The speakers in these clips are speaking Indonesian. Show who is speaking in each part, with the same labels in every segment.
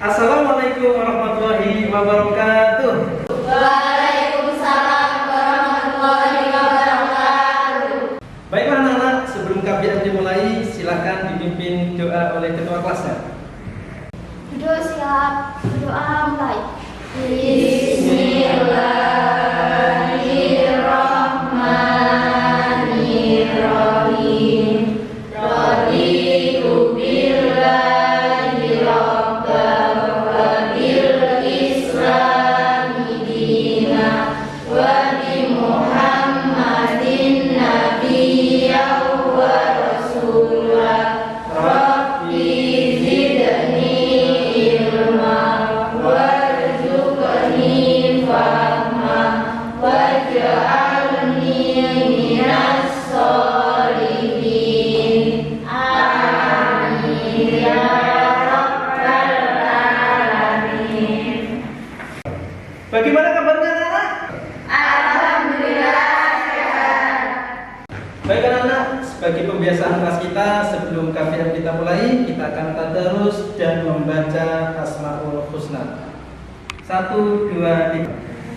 Speaker 1: Assalamualaikum warahmatullahi wabarakatuh.
Speaker 2: Waalaikumsalam warahmatullahi wabarakatuh.
Speaker 1: Baiklah anak-anak, sebelum KBM dimulai, silakan dipimpin doa oleh ketua kelasnya.
Speaker 2: Duduk siap, berdoa mulai. Bismillahirrahmanirrahim. Raditu billahi rabban wa bil islami dinan wa bi Muhammadin nabiyyan wa rasulah. Rabbi zidni ilma warzuqni fahma waj'alni minas sholihin. Amin ya rabbal alamin.
Speaker 1: Bagaimana kabarnya anak-anak?
Speaker 2: Alhamdulillah sehat.
Speaker 1: Baik anak-anak, sebagai pembiasaan kelas kita sebelum KBM kita mulai, kita akan tadarus dan membaca Asmaul Husna. 1, 2, 3.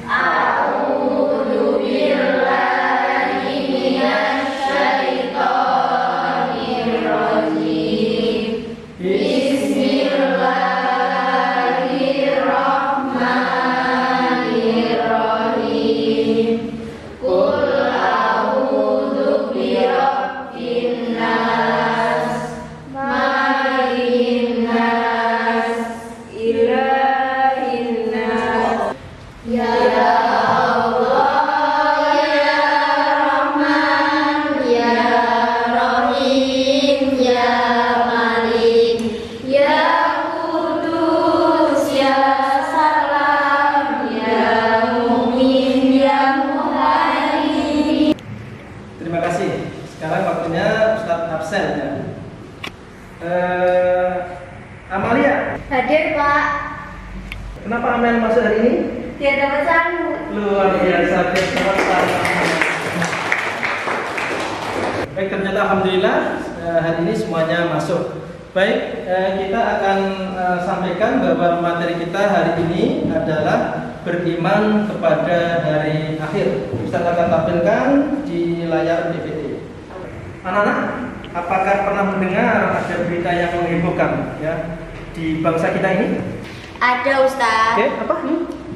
Speaker 2: A'udzu billahi minasy syaithanir rajim. Bismillahirrahmanirrahim. Qul a'udzu birabbin nas, malikin nas, ilahin nas. Ya Allah, ya Rahman, ya Rahim, ya Malik, ya Kudus, ya Salam, ya Mu'min, ya Muhaimin.
Speaker 1: Terima kasih. Sekarang waktunya Ustadz absen ya. Amalia,
Speaker 2: Hadir Pak,
Speaker 1: kenapa Amel masuk hari ini?
Speaker 2: dia dapat sambut.
Speaker 1: Luar biasa, baik, ternyata alhamdulillah hari ini semuanya masuk. Baik, kita akan sampaikan bahwa materi kita hari ini adalah beriman kepada hari akhir. Ustaz akan tampilkan di layar PPT. Anak-anak, apakah pernah mendengar ada berita yang menghebohkan ya di bangsa kita ini?
Speaker 2: Ada Ustaz.
Speaker 1: Oke, apa?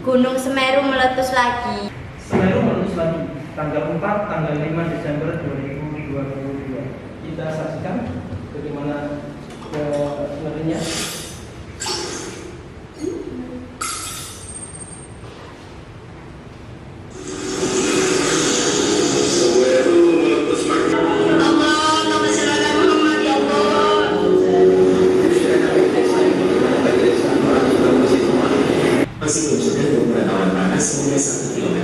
Speaker 2: Gunung Semeru meletus lagi.
Speaker 1: Semeru meletus lagi tanggal 4, tanggal 5 Desember 2022. Kita saksikan bagaimana ngerinya.
Speaker 3: Masih menunjukkan ukuran awan panas senilai 1 km.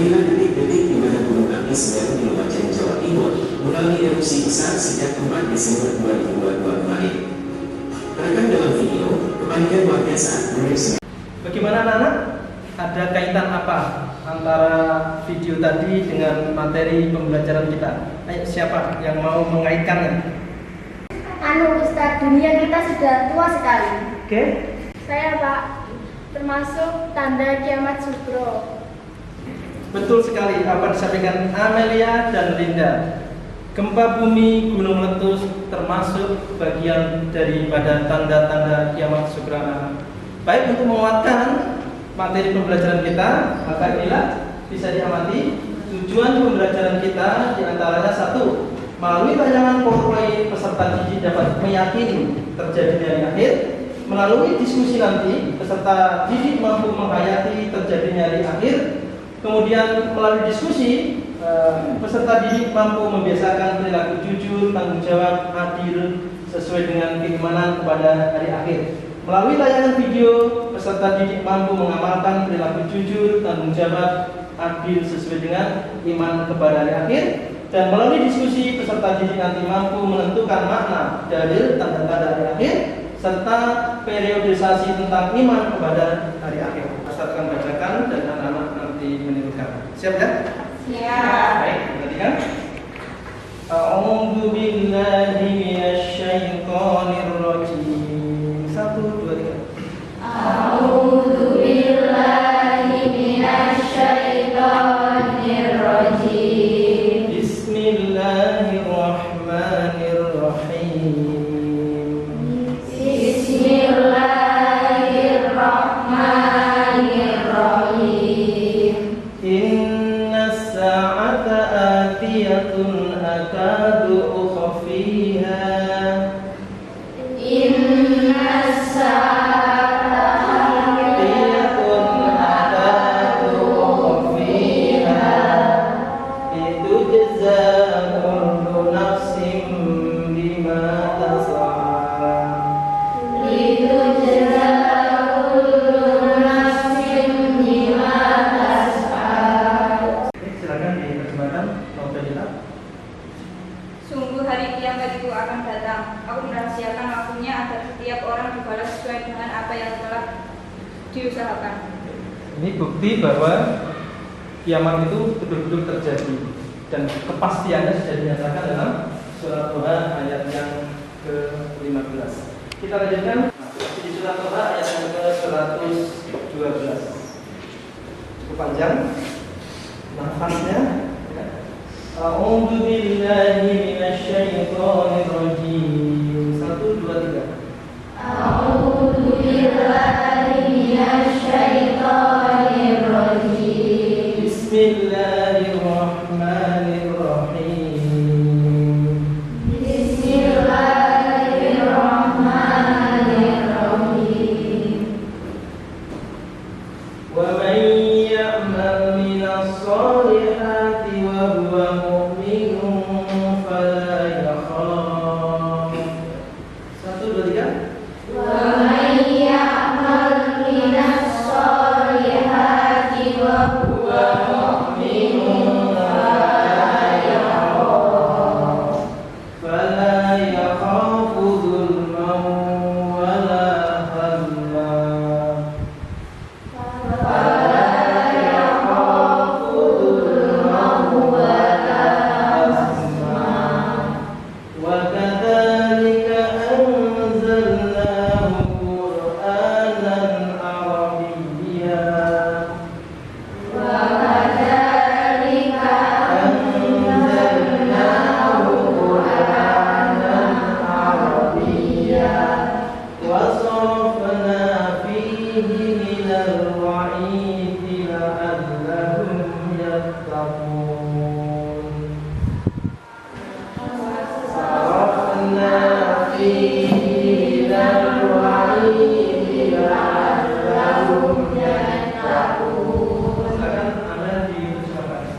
Speaker 3: Inilah detik-detik di mana gunung api Semeru di Lumajang, Jawa Timur mengalami erupsi besar sejak 4 Desember 2022 kemarin. Terekam dalam video, kepanikan warga saat gunung Semeru.
Speaker 1: Bagaimana anak-anak? Ada kaitan apa antara video tadi dengan materi pembelajaran kita? Ayo, siapa yang mau mengaitkannya?
Speaker 2: Ustaz, dunia kita sudah tua sekali.
Speaker 1: Oke.
Speaker 2: Saya Pak, termasuk tanda kiamat sugro.
Speaker 1: Betul sekali apa disampaikan Amelia dan Linda. Gempa bumi, gunung meletus termasuk bagian daripada tanda-tanda kiamat sugro. Baik, untuk menguatkan materi pembelajaran kita, maka inilah bisa diamati tujuan pembelajaran kita diantaranya 1. Melalui tayangan PowerPoint peserta didik dapat meyakini terjadinya hari akhir. Melalui diskusi nanti, peserta didik mampu menghayati terjadinya hari akhir. Kemudian melalui diskusi, peserta didik mampu membiasakan perilaku jujur, tanggung jawab, adil, sesuai dengan keimanan kepada hari akhir. Melalui tayangan video, peserta didik mampu mengamalkan perilaku jujur, tanggung jawab, adil, sesuai dengan iman kepada hari akhir. Dan melalui diskusi, peserta didik nanti mampu menentukan makna dalil tanda-tanda hari akhir serta periodisasi tentang iman kepada hari akhir. Ustaz akan bacakan dan anak-anak nanti menirukan. Siap ya?
Speaker 2: Siap.
Speaker 1: Baik, perhatikan. A'udzu billahi minasy syaithanir rajim. 1, 2, 3. laqiyatun akadu ukhfiha.
Speaker 4: Sungguh hari kiamat itu akan datang. Aku merahasiakan waktunya agar setiap orang dibalas sesuai dengan apa yang telah diusahakan.
Speaker 1: Ini bukti bahwa kiamat itu betul-betul terjadi dan kepastiannya sudah dinyatakan dalam surat Toha ayat yang ke-15. Kita lanjutkan di surat Toha ayat yang ke-112. Cukup panjang nafasnya. A'udzu billahi minasyaitonir rajim. 1 2 3.
Speaker 2: A'udzu billahi minasyaitonir rajim.
Speaker 1: Bismillahirrahmanirrahim.
Speaker 2: Bismillahirrahmanirrahim.
Speaker 1: Wa man ya'mal minas solihati wa huwa mu'minun fala yakhaf. 1 2 3.
Speaker 2: Wa man ya'mal minas solihati wa huwa mu'minun
Speaker 1: فلا يخاف ظلما ولا هضما. وكذلك أنزلناه قرآنا عربيا. وصرفنا فيه من الوعيد لعلهم يتقون. صرفنا فيه من الوعيد لعلهم يتقون.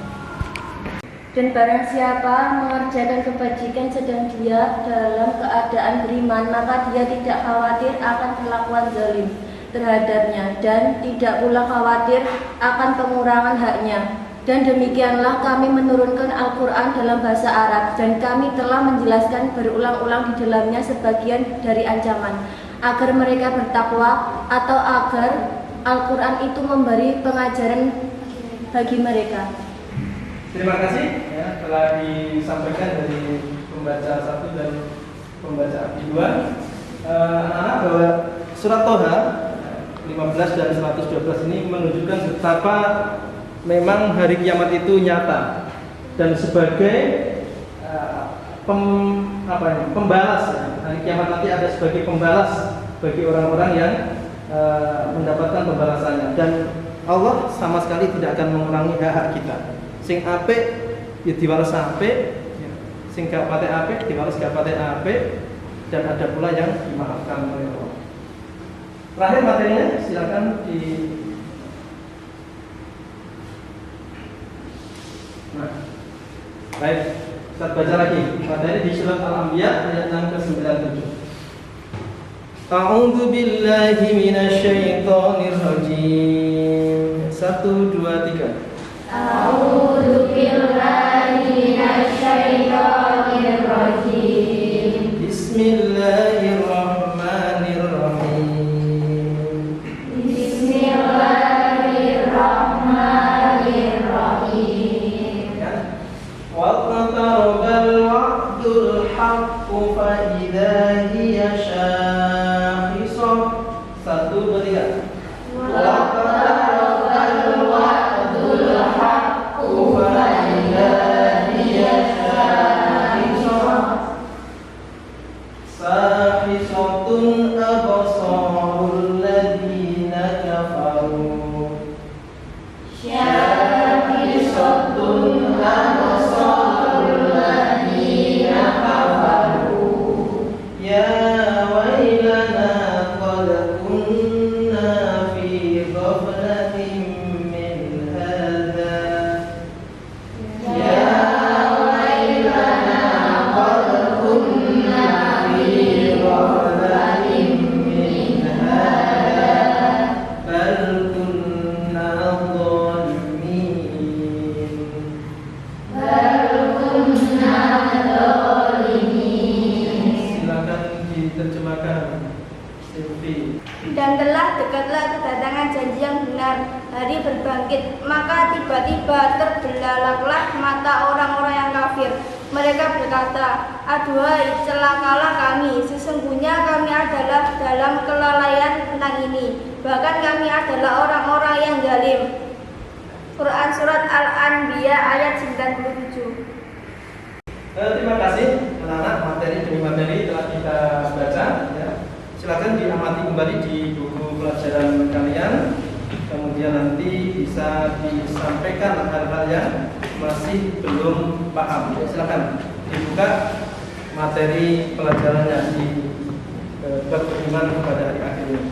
Speaker 2: Dan barang siapa mengerjakan kebajikan sedang dia dalam keadaan beriman, maka dia tidak khawatir akan perlakuan zalim terhadapnya dan tidak pula khawatir akan pengurangan haknya. Dan demikianlah kami menurunkan Al-Quran dalam bahasa Arab, dan kami telah menjelaskan berulang-ulang di dalamnya sebagian dari ancaman agar mereka bertakwa, atau agar Al-Quran itu memberi pengajaran bagi mereka.
Speaker 1: Terima kasih ya, telah disampaikan dari pembaca 1 dan pembaca 2. Anak-anak bahwa surat Toha 15 dan 112 ini menunjukkan betapa memang hari kiamat itu nyata dan sebagai pembalas ya. Hari kiamat nanti ada sebagai pembalas bagi orang-orang yang mendapatkan pembalasannya, dan Allah sama sekali tidak akan mengurangi hak kita. Sing apik ya diwales apik, sing gak pate apik diwales gak pate apik, dan ada pula yang dimaafkan oleh Allah. Terakhir materinya silakan di. Nah, baik, kita baca lagi materi di surat Al-Anbiya ayat yang ke-97. A'udzu billahi minasyaitonir rajim. 1 2 3.
Speaker 2: A'udzu billahi minasyaitonir rajim.
Speaker 1: Bismillahirrahmanirrahim.
Speaker 2: Bismillahirrahmanirrahim.
Speaker 1: Waqtarabal wa'dul haqqu fa idza hiya syakhisah. 1 2 3. Waqtarabal wa'dul haqqu fa idza hiya syakhisah. Sahisatun absarul ladzina kafaru. Syahisatun absarul
Speaker 4: dekatlah kedatangan janji yang benar, hari berbangkit. Maka tiba-tiba terbelalaklah mata orang-orang yang kafir. Mereka berkata, aduhai, celakalah kami, sesungguhnya kami adalah dalam kelalaian tentang ini. Bahkan kami adalah orang-orang yang zalim. Quran Surat Al-Anbiya ayat 97.
Speaker 1: Terima kasih anak-anak, materi demi materi telah kita baca ya. Silakan diamati kembali di buku pelajaran kalian. Kemudian nanti bisa disampaikan hal-hal yang masih belum paham. Ya, silakan dibuka materi pelajarannya di bab beriman kepada hari akhir ini.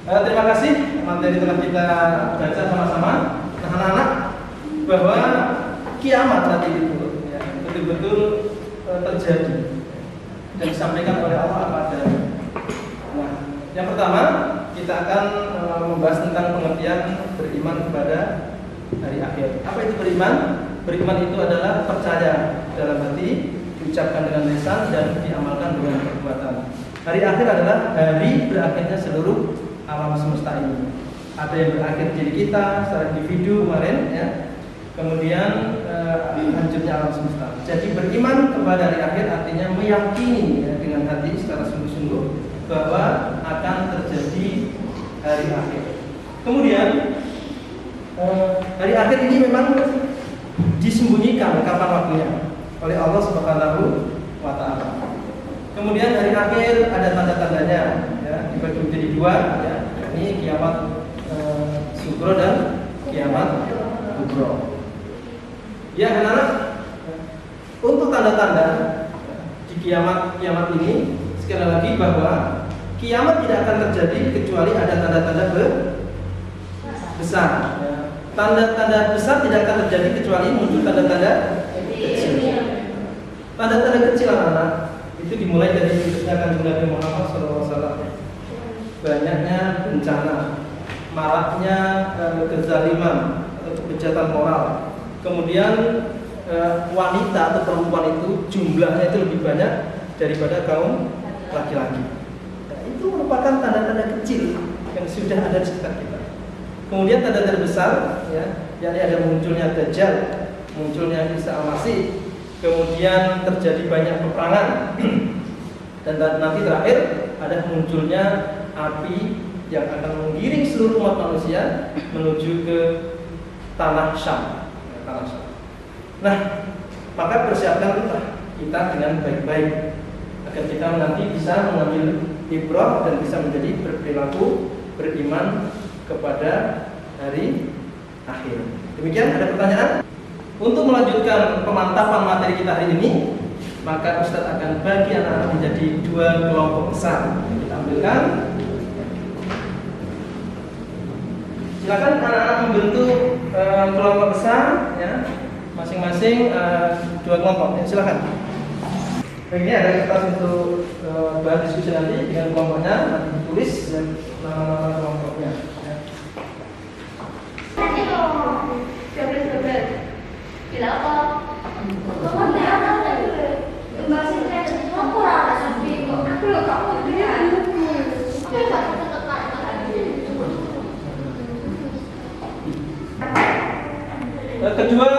Speaker 1: Terima kasih materi telah kita baca sama-sama. Nah, anak-anak, bahwa kiamat nanti itu ya, betul-betul terjadi dan disampaikan oleh Allah apa adanya. Nah, yang pertama kita akan membahas tentang pengertian beriman kepada hari akhir. Apa itu beriman? Beriman itu adalah percaya dalam hati, diucapkan dengan lisan dan diamalkan dengan perbuatan. Hari akhir adalah hari berakhirnya seluruh alam semesta ini. Ada yang berakhir diri kita secara individu kemarin ya. Kemudian hancurnya alam semesta. Jadi beriman kepada hari akhir artinya meyakini ya, dengan hati secara sungguh-sungguh bahwa akan terjadi hari akhir. Kemudian hari akhir ini memang disembunyikan kapan waktunya oleh Allah Subhanahu wa Ta'ala. Kemudian hari akhir ada tanda-tandanya ya, dibagi menjadi dua ya. Ini kiamat sugro dan kiamat kubro. Ya anak-anak, untuk tanda-tanda di kiamat ini sekali lagi bahwa kiamat tidak akan terjadi kecuali ada tanda-tanda besar. Ya. Tanda-tanda besar tidak akan terjadi kecuali muncul tanda-tanda kecil. Tanda-tanda kecil anak-anak itu dimulai dari kedatangan Nabi Muhammad SAW. Banyaknya bencana, maraknya kezaliman atau kejahatan moral. Kemudian wanita atau perempuan itu jumlahnya itu lebih banyak daripada kaum laki-laki. Nah, itu merupakan tanda-tanda kecil yang sudah ada di sekitar kita. Kemudian tanda-tanda besar, ya, yakni ada munculnya Dajjal, munculnya Isa Al-Masih, kemudian terjadi banyak peperangan, dan nanti terakhir ada munculnya api yang akan menggiring seluruh umat manusia menuju ke tanah Syam. Nah, maka persiapkanlah kita dengan baik-baik agar kita nanti bisa mengambil ibrah dan bisa menjadi berperilaku beriman kepada hari akhir. Demikian, ada pertanyaan? Untuk melanjutkan pemantapan materi kita hari ini, maka Ustadz akan bagi anak-anak menjadi dua kelompok besar. Kita ambilkan. Silakan anak-anak membentuk kelompok besar, ya, masing-masing dua kelompok. Ya, silakan. Ini ada kertas untuk bahan diskusi nanti dengan kelompoknya, nanti ditulis dan nama-nama kelompoknya. Ya.
Speaker 2: Bila apa? Kamu lihat masih ada aku rasa sepi kok. Aku lo kamu dia.
Speaker 1: Kedua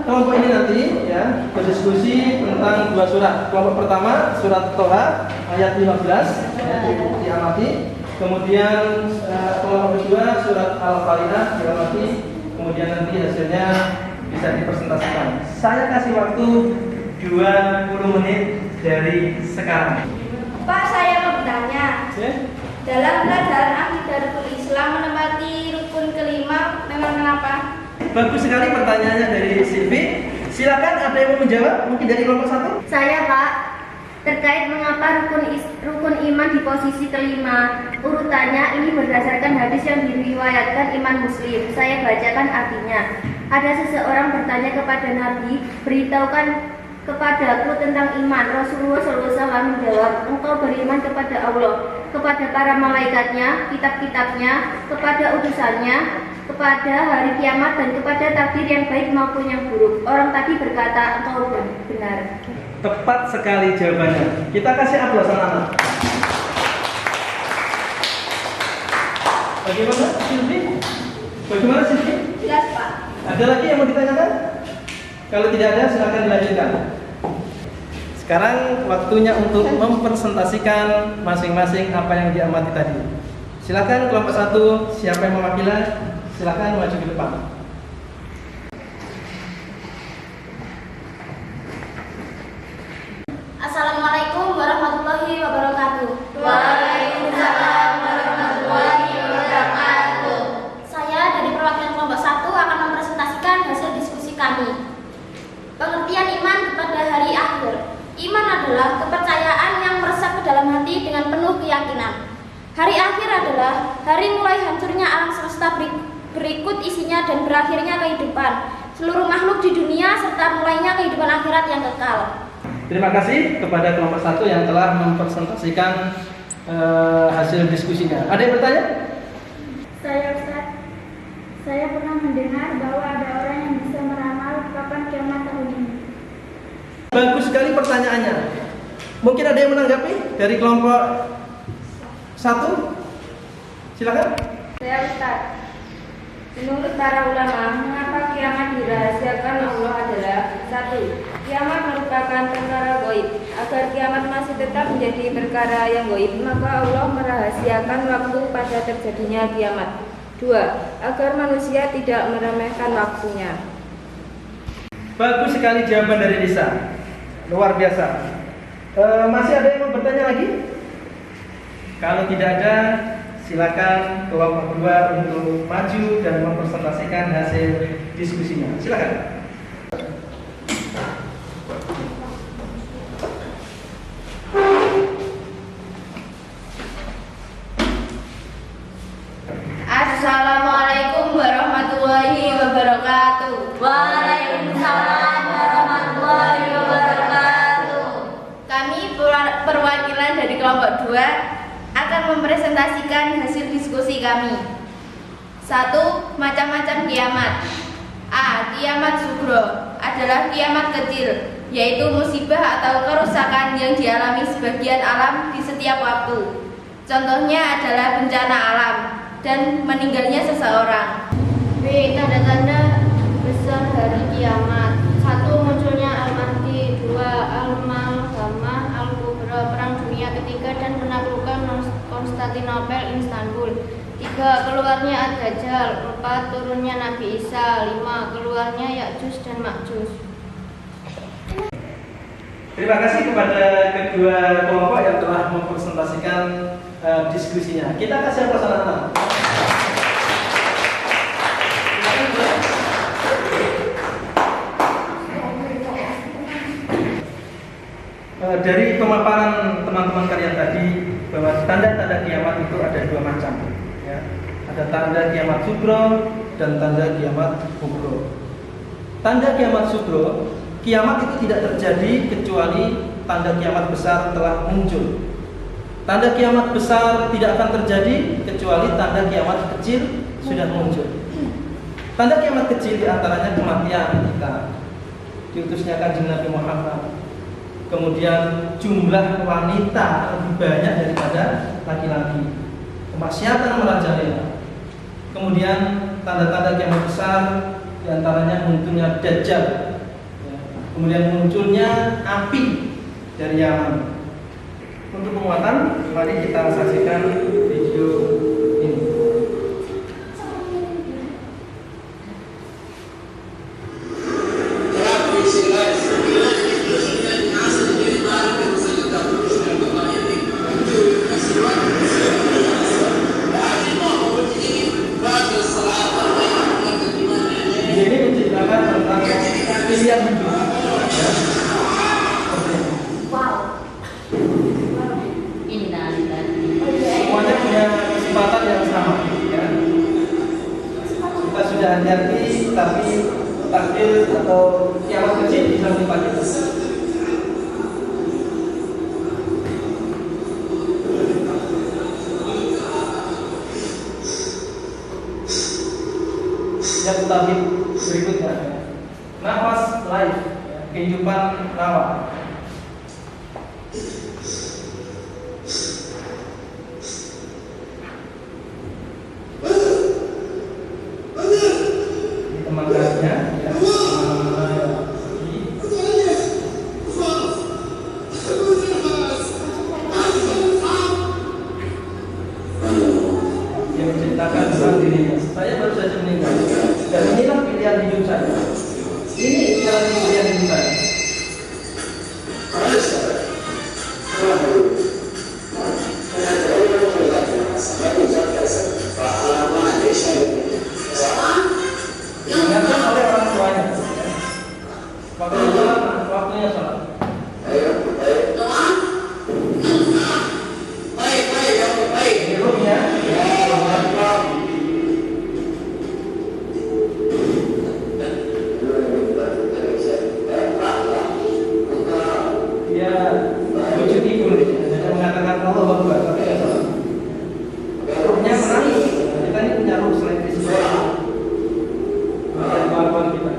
Speaker 1: kelompok ini nanti ya berdiskusi tentang dua surat. Kelompok pertama surat Toha ayat 15 ya, diamati. Kemudian kelompok kedua surat Al-Qari'ah diamati. Kemudian nanti hasilnya bisa dipresentasikan. Saya kasih waktu 20 menit dari sekarang.
Speaker 4: Pak, saya mau bertanya.
Speaker 1: Ya?
Speaker 4: Dalam pelajaran akidah rukun Islam menempati rukun kelima memang kenapa?
Speaker 1: Bagus sekali pertanyaannya dari Silvi. Silakan, ada yang mau menjawab? Mungkin dari kelompok satu?
Speaker 2: Saya, Pak. Terkait mengapa rukun iman di posisi kelima, urutannya ini berdasarkan hadis yang diriwayatkan Imam Muslim. Saya bacakan artinya. Ada seseorang bertanya kepada Nabi, beritahukan kepadaku tentang iman. Rasulullah SAW menjawab, engkau beriman kepada Allah, kepada para malaikatnya, kitab-kitabnya, kepada utusannya, kepada hari kiamat, dan kepada takdir yang baik maupun yang buruk. Orang tadi berkata, engkau benar.
Speaker 1: Tepat sekali jawabannya. Kita kasih aplaus anak-anak. Bagaimana Silvi? Bagaimana Silvi?
Speaker 4: Jelas, Pak.
Speaker 1: Ada lagi yang mau ditanyakan? Kalau tidak ada, silakan dilanjutkan. Sekarang waktunya untuk mempresentasikan masing-masing apa yang diamati tadi. Silakan kelompok 1, siapa yang mewakili? Silakan maju ke depan.
Speaker 4: Assalamualaikum warahmatullahi wabarakatuh.
Speaker 2: Waalaikumsalam warahmatullahi wabarakatuh.
Speaker 4: Saya dari perwakilan kelompok 1 akan mempresentasikan hasil diskusi kami. Pengertian iman kepada hari akhir. Iman adalah kepercayaan yang meresap ke dalam hati dengan penuh keyakinan. Hari akhir adalah hari mulai hancurnya alam semesta berikut isinya dan berakhirnya kehidupan seluruh makhluk di dunia serta mulainya kehidupan akhirat yang kekal.
Speaker 1: Terima kasih kepada kelompok 1 yang telah mempresentasikan hasil diskusinya. Ada yang bertanya?
Speaker 5: Saya Ustaz, saya pernah mendengar bahwa ada orang yang bisa meramal kapan kiamat tahun ini.
Speaker 1: Bagus sekali pertanyaannya. Mungkin ada yang menanggapi dari kelompok 1? Silakan.
Speaker 2: Saya Ustaz. Menurut para ulama, mengapa kiamat dirahasiakan Allah adalah 1. Kiamat merupakan perkara gaib. Agar kiamat masih tetap menjadi perkara yang gaib, maka Allah merahasiakan waktu pada terjadinya kiamat. 2. Agar manusia tidak meremehkan waktunya.
Speaker 1: Bagus sekali jawaban dari Lisa. Luar biasa. Masih ada yang mau bertanya lagi? Kalau tidak ada, silakan kelompok 2 untuk maju dan mempresentasikan hasil diskusinya. Silakan.
Speaker 4: Assalamualaikum warahmatullahi wabarakatuh.
Speaker 2: Waalaikumsalam warahmatullahi wabarakatuh.
Speaker 4: Kami perwakilan dari kelompok 2 akan mempresentasikan hasil diskusi kami. 1. Macam-macam kiamat. A. Kiamat sugro adalah kiamat kecil, yaitu musibah atau kerusakan yang dialami sebagian alam di setiap waktu. Contohnya adalah bencana alam dan meninggalnya seseorang.
Speaker 5: B. Tanda-tanda besar hari kiamat. 1. Munculnya Al-Mahdi. 2. Al-Malhamah Al-Kubra, Perang Dunia Ketiga dan penaklukan Konstantinopel, Istanbul. 3. Keluarnya Ad-Dajjal. 4. Turunnya Nabi Isa. 5. Keluarnya Ya'juj dan Ma'juj.
Speaker 1: Terima kasih kepada kedua kelompok yang telah mempresentasikan diskusinya. Kita kasih aplaus anak-anak. Dari pemaparan teman-teman kalian tadi bahwa tanda-tanda kiamat itu ada 2 macam, ya. Ada tanda kiamat sugro dan tanda kiamat kubro. Tanda kiamat sugro, kiamat itu tidak terjadi kecuali tanda kiamat besar telah muncul. Tanda kiamat besar tidak akan terjadi kecuali tanda kiamat kecil sudah muncul. Tanda kiamat kecil diantaranya kematian kita, diutusnya Kanjeng Nabi Muhammad. Kemudian jumlah wanita lebih banyak daripada laki-laki, kemaksiatan merajalela. Kemudian tanda-tanda kiamat besar diantaranya munculnya Dajjal, kemudian munculnya api dari Yaman. Untuk penguatan, mari kita saksikan video ini. Ini menceritakan tentang pilihan hidup. Ya.
Speaker 2: Wow.
Speaker 1: kita sudah hati-hati, tapi takdir atau kiamat kecil bisa menimpa kita. Yang tauhid berikutnya, nafas life, kehidupan nawa. Teman kasihnya, ya, yang menciptakan tentang dirinya. Saya baru saja meninggal, dan inilah pilihan hidup saya. Ini adalah pilihan hidup saya. Diingatkan oleh orang tuanya. Waktunya sholat, waktunya sholat. Ini ruhnya, dia wujud ibu, dia mengatakan Allah Akbar, tapi ya sholat. Ruhnya menangis. Kita ini punya ruh selain fisik. Kemudian kemampuan kita.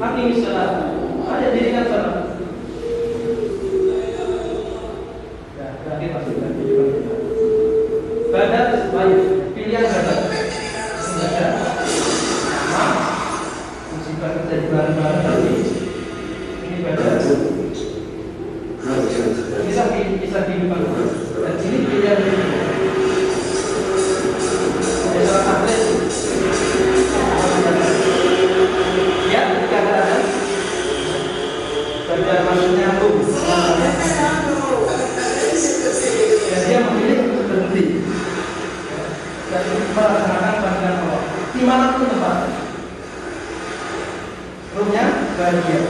Speaker 1: Mati sholat. Ada dirikan sholat. Ya, berarti masukkan kehidupan kita. Badat baik, pilihan badat. Tidak ada. Musibah terjadi bareng-bareng tapi ini badat. Kisah kehidupan. Dan ini pilihan hidup. Ada salah atlet. Ya, ketika ada belajar maksudnya hukum. Dan dia memilih untuk berhenti dan melaksanakan panggilan Allah dimanapun tempat. Ruhnya bahagia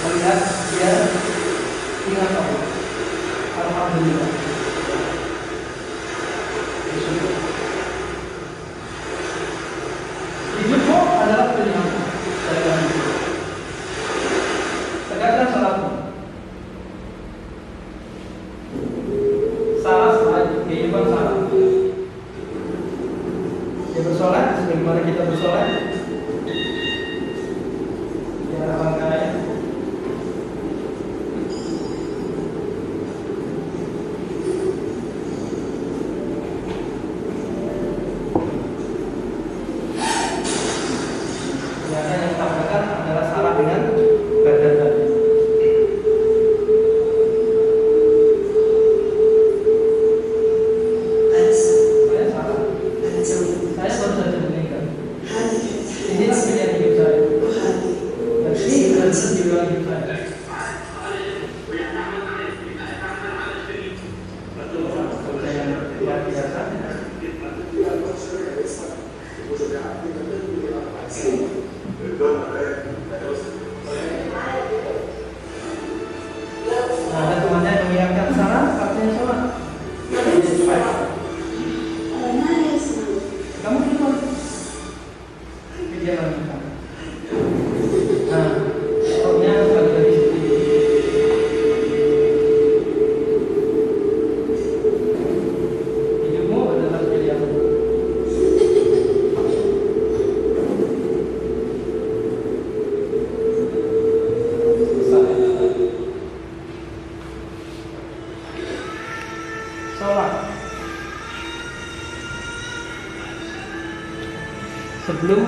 Speaker 1: melihat dia ingat Allah. Alhamdulillah. Hidupmu adalah pilihanmu. Tegakkan salatmu. Salah selain kehidupan salah. Dia bersolat sebagaimana kita bersolat. Dia amalkan ayat. Ternyata yang ditampilkan adalah salah dengan badan tadi. Saya salah. Saya baru saja meninggal. Inilah pilihan hidup saya. Dan ini adalah pilihan hidup saya. Saya luar biasa. Nah, ada temannya yang mengingatkan salah, artinya sholat. Kamu dulu. Dia lanjutkan. Nah, rohnya bagi-bagi seperti hidupmu adalah pilihanmu. Sholat sebelum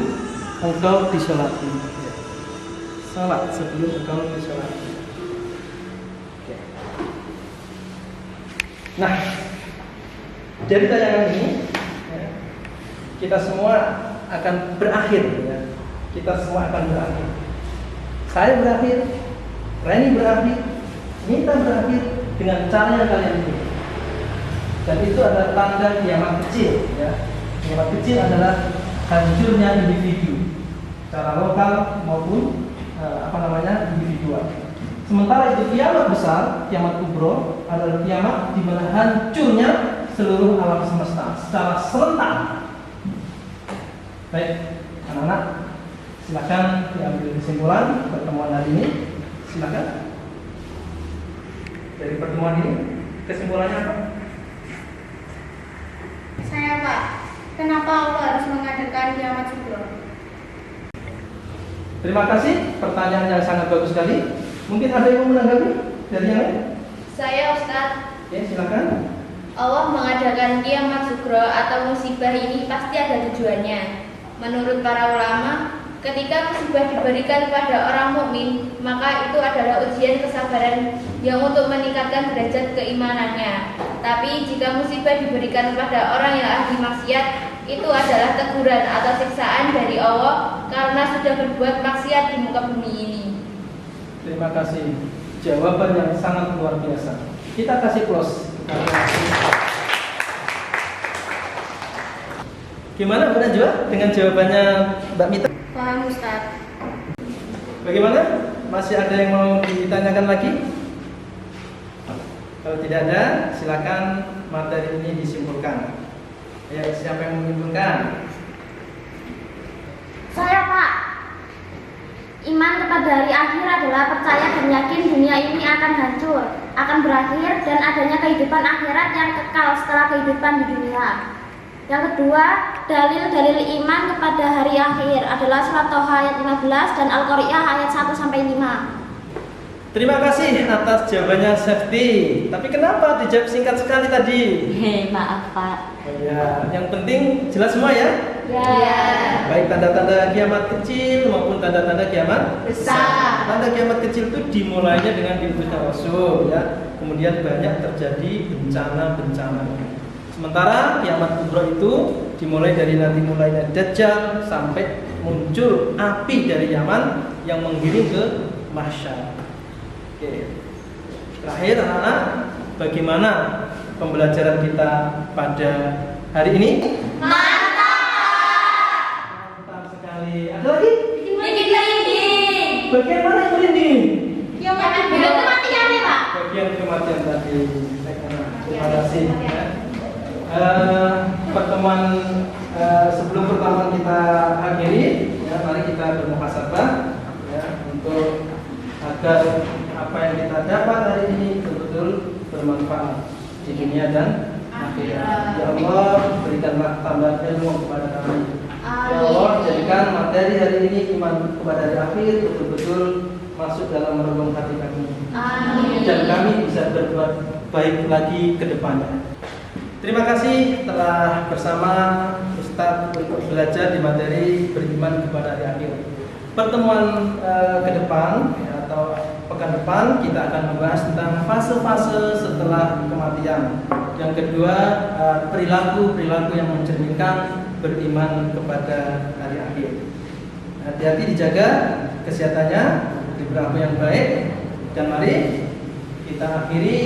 Speaker 1: engkau disolati. Sholat sebelum engkau disolati. Nah, dari tayangan ini ya, kita semua akan berakhir. Ya. Kita semua akan berakhir. Saya berakhir, Reni berakhir, Nita berakhir dengan cara yang kalian pilih. Dan itu adalah tanda kiamat kecil. Ya. Kiamat kecil adalah hancurnya individu, secara lokal maupun individual. Sementara itu kiamat besar, kiamat kubro adalah kiamat di mana hancurnya seluruh alam semesta secara serentak. Baik, anak-anak, silakan diambil kesimpulan pertemuan hari ini. Silakan. Dari pertemuan ini, kesimpulannya apa?
Speaker 4: Saya Pak, kenapa Allah harus mengadakan kiamat sugro?
Speaker 1: Terima kasih, pertanyaan yang sangat bagus sekali. Mungkin ada yang mau menanggapi dari yang lain?
Speaker 5: Saya Ustadz,
Speaker 1: Oke, silakan.
Speaker 5: Allah mengadakan kiamat sugro atau musibah ini pasti ada tujuannya. Menurut para ulama, ketika musibah diberikan kepada orang mukmin, maka itu adalah ujian kesabaran yang untuk meningkatkan derajat keimanannya. Tapi jika musibah diberikan kepada orang yang ahli maksiat, itu adalah teguran atau siksaan dari Allah karena sudah berbuat maksiat di muka bumi ini.
Speaker 1: Terima kasih. Jawaban yang sangat luar biasa. Kita kasih plus. Gimana Bu Najwa dengan jawabannya Mbak Mita?
Speaker 4: Paham Ustadz.
Speaker 1: Bagaimana? Masih ada yang mau ditanyakan lagi? Kalau tidak ada, silakan materi ini disimpulkan. Ya, siapa yang menyimpulkan?
Speaker 6: Saya Pak. Iman kepada hari akhir adalah percaya dan yakin dunia ini akan hancur, akan berakhir dan adanya kehidupan akhirat yang kekal setelah kehidupan di dunia. Yang kedua, dalil-dalil iman kepada hari akhir adalah surat Toha ayat 15 dan Al-Qari'ah ayat 1-5.
Speaker 1: Terima kasih atas jawabannya Safety. Tapi kenapa dijawab singkat sekali tadi?
Speaker 2: Maaf Pak.
Speaker 1: Oh ya, yang penting jelas semua ya.
Speaker 2: Ya.
Speaker 1: Baik tanda-tanda kiamat kecil maupun tanda-tanda kiamat
Speaker 2: Besar.
Speaker 1: Tanda kiamat kecil itu dimulainya dengan diutusnya Rasul ya. Kemudian banyak terjadi bencana-bencana. Sementara kiamat kubra itu dimulai dari nanti mulainya Dajjal sampai muncul api dari Yaman yang menggiring ke mahsyar. Oke. Terakhir anak-anak, bagaimana pembelajaran kita pada hari ini? Mantap sekali. Ada lagi? Bagian mana yang merinding? Bagian kematian tadi. Baik, anak. Terima kasih. Ya. Pertemuan sebelum pertemuan kita akhiri, ya, mari kita bermuhasabah ya, untuk agar apa yang kita dapat hari ini betul-betul bermanfaat di dunia dan akhirat. Ya Allah, berikanlah tambahan ilmu kepada kami. Ya Allah, jadikan materi hari ini iman kepada hari akhir betul-betul masuk dalam relung hati kami. Dan kami bisa berbuat baik lagi ke depannya. Terima kasih telah bersama Ustadz untuk belajar di materi beriman kepada hari akhir. Pertemuan ke depan ya, atau pekan depan kita akan membahas tentang fase-fase setelah kematian. Yang kedua, perilaku-perilaku yang mencerminkan beriman kepada hari akhir. Hati-hati dijaga kesehatannya, berperilaku yang baik, dan mari kita akhiri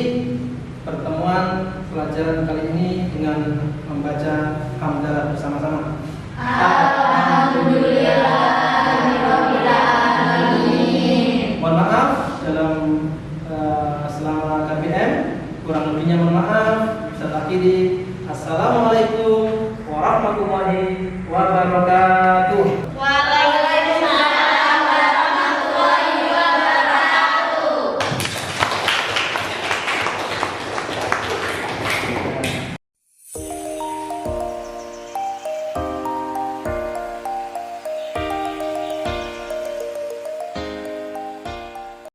Speaker 1: pertemuan pelajaran kali ini dengan membaca hamdalah bersama-sama. Alhamdulillahirobbilalamin. Mohon maaf dalam selama KBM, kurang lebihnya mohon maaf. Bisa akhiri. Assalamualaikum warahmatullahi wabarakatuh.